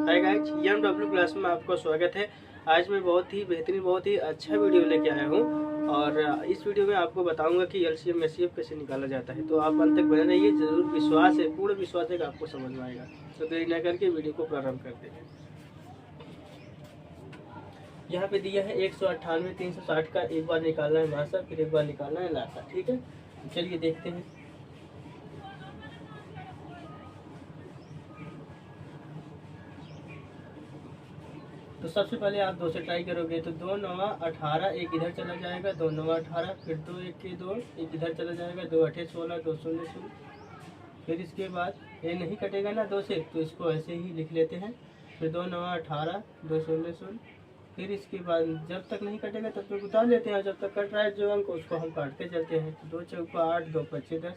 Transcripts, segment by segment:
Hi guys, EMW class में आपका स्वागत है। आज मैं बहुत ही बेहतरीन, बहुत ही अच्छा वीडियो लेके आया हूँ और इस वीडियो में आपको बताऊंगा कि LCM SCF कैसे निकाला जाता है। तो आप अंत तक बने रहिए, जरूर विश्वास है, पूर्ण विश्वास है कि आपको समझ में आएगा। तो देरी न करके वीडियो को प्रारंभ करते हैं। यहाँ पे दिया है 198 360 का एक बार निकालना है मासा, फिर एक बार निकालना है लासा। ठीक है, चलिए देखते हैं। तो सबसे पहले आप 2 से ट्राई करोगे तो 2 9 18, एक इधर चला जाएगा, 2 9 18, फिर 2 1 के 2, एक इधर चला जाएगा, 2 8 16, 2 0 0। फिर इसके बाद ये नहीं कटेगा ना 2 से, तो इसको ऐसे ही लिख लेते हैं। फिर 2 9 18, 2 0 0। फिर इसके बाद जब तक नहीं कटेगा तब तक उतार लेते हैं, जब तक कट रहा है जो अंक उसको हम काटते चलते हैं। 2 चौका 8, 2 पच्चीस 10।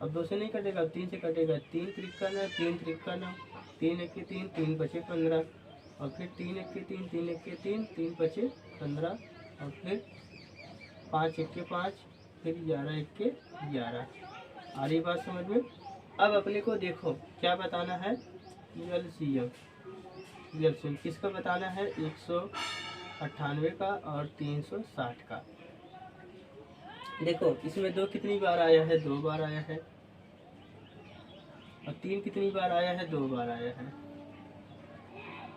अब 2 से नहीं कटेगा, अब 3 से कटेगा। 3 त्रिका 9, 3 त्रिका 9, 3 1 के 3, 3 पचे 15, और फिर 3 1 के 3, 3 1 के 3, 3 पचे 15, और फिर 5 1 के 5, फिर 11 1 के 11। आ रही बात समझ में? अब अपने को देखो क्या बताना है। LCM किसका बताना है? 198 का और 360 का। देखो इसमें 2 कितनी बार आया है? 2 बार आया है। और 3 कितनी बार आया है? 2 बार आया है।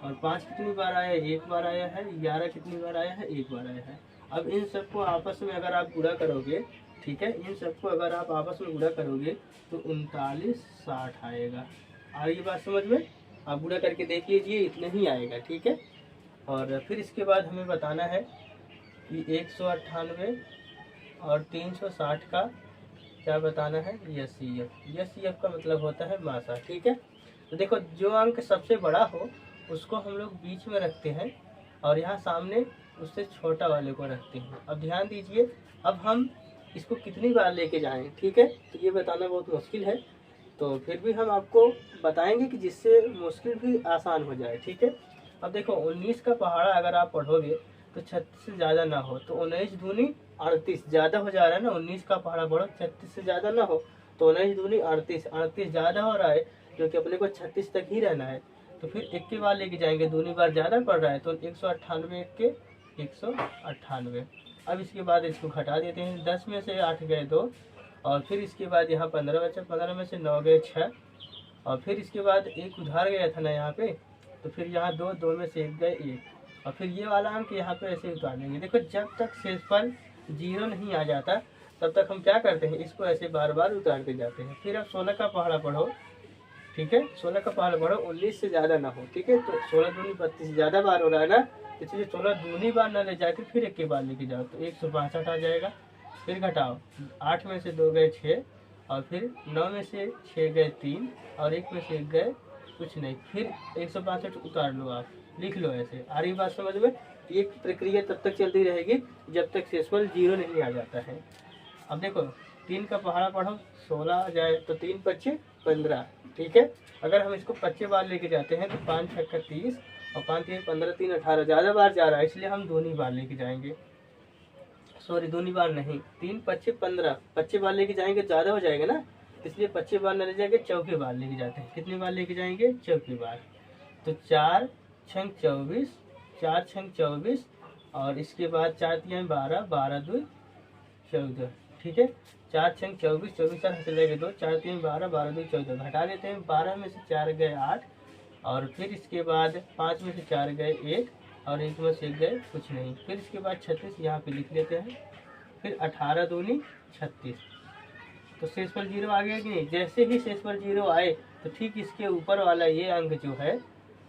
और 5 कितनी बार आया है? 1 बार आया है। 11 कितनी बार आया है? 1 बार आया है। अब इन सबको आपस में अगर आप गुणा करोगे, ठीक है, इन सबको अगर आप आपस में गुणा करोगे तो 39 60 आएगा। आ रही बात समझ में? आप गुणा करके देख लीजिए, इतना ही आएगा। ठीक है, और फिर इसके बाद हमें बताना है कि 198 और 360 का क्या बताना है? SCF का मतलब होता है मासा। ठीक है, तो देखो जो अंक सबसे बड़ा हो उसको हम लोग बीच में रखते हैं और यहाँ सामने उससे छोटा वाले को रखते हैं। अब ध्यान दीजिए, अब हम इसको कितनी बार लेके जाएं, ठीक है, तो ये बताना बहुत मुश्किल है, तो फिर भी हम आपको बताएंगे कि जिससे मुश्किल भी आसान हो जाए। ठीक है, अब देखो 19 का पहाड़ा अगर आप पढ़ोगे तो 36 से ज़्यादा ना हो, तो 19 दूनी 38 ज़्यादा हो जा रहा है ना। 19 का पहाड़ा पढ़ो, 36 से ज़्यादा ना हो, तो 19 दूनी 38, 38 ज़्यादा हो रहा है क्योंकि अपने को 36 तक ही रहना है। तो फिर 1 के बार लेके जाएंगे, दूनी बार ज़्यादा पड़ रहा है, तो 198 1 के 198। अब इसके बाद इसको घटा देते हैं। 10 में से 8 गए 2, और फिर इसके बाद यहाँ 15 बचा, 15 में से 9 गए 6, और फिर इसके बाद एक उधार गया था ना यहाँ पे, तो फिर यहाँ 2, 2 में से 1 गए 1, और फिर ये वाला अंक यहाँ पे ऐसे उतार देंगे। देखो जब तक शेषफल 0 नहीं आ जाता तब तक हम क्या करते हैं, इसको ऐसे बार बार उतारते जाते हैं। फिर अब 16 का पहाड़ा पढ़ो, ठीक है, 16 का पहाड़ा पढ़ो, 19 से ज़्यादा ना हो। ठीक है, तो 16 दूनी 32 ज़्यादा बार हो रहा है ना, इसलिए 16 दूनी बार ना ले जाके फिर 1 के बार लेके जाओ, तो 162 आ जाएगा। फिर घटाओ, 8 में से 2 गए 6, और फिर 9 में से 6 गए 3, और 1 में से 1 गए कुछ नहीं, फिर 162 उतार लो, आप लिख लो ऐसे। आ रही बात समझ में? ये प्रक्रिया तब तक चलती रहेगी जब तक शेषफल 0 नहीं आ जाता है। अब देखो 3 का पहाड़ा पढ़ो, 16 आ जाए तो 3 पच्चे 15। ठीक है, अगर हम इसको 25 बार लेके जाते हैं तो 5 6 का 30, और 5 3 15, 3 18, ज़्यादा बार जा रहा है इसलिए हम दूनी बार लेके जाएंगे। सॉरी, दूनी बार नहीं, 3 पच्चे 15, 25 बार लेके जाएंगे ज़्यादा हो जाएगा ना, इसलिए 25 बार न ले जाएंगे, चौके बार लेके जाते हैं। कितनी बार लेके जाएंगे? चौकी बार। तो 4 छंग 24, 4 छंग 24, और इसके बाद 4 3 12, 12 2 14। ठीक है, 4 छंग 24, 24 4 चले गए 2, 4 3 12, 12 2 14, घटा देते हैं। 12 में से 4 गए 8, और फिर इसके बाद 5 में से 4 गए 1, और 1 में से 1 गए कुछ नहीं। फिर इसके बाद 36 यहाँ पे लिख लेते हैं। फिर 18 दूनी 36, तो शेषफल 0 आ गया कि नहीं? जैसे ही शेषफल 0 आए तो ठीक इसके ऊपर वाला ये अंक जो है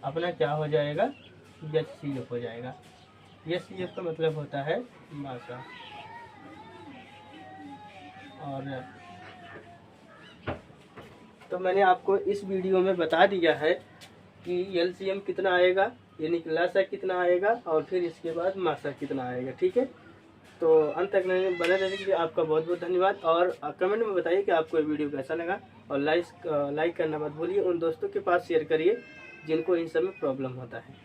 अपना क्या हो जाएगा? SCF हो जाएगा। SCF का मतलब होता है मासा। और तो मैंने आपको इस वीडियो में बता दिया है कि LCM कितना आएगा, यानी कि लासा कितना आएगा, और फिर इसके बाद मासा कितना आएगा। ठीक है, तो अंत तक बने रहने के लिए आपका बहुत बहुत धन्यवाद, और कमेंट में बताइए कि आपको ये वीडियो कैसा लगा, और लाइक करना मत भूलिए। उन दोस्तों के पास शेयर करिए जिनको इन सब में प्रॉब्लम होता है।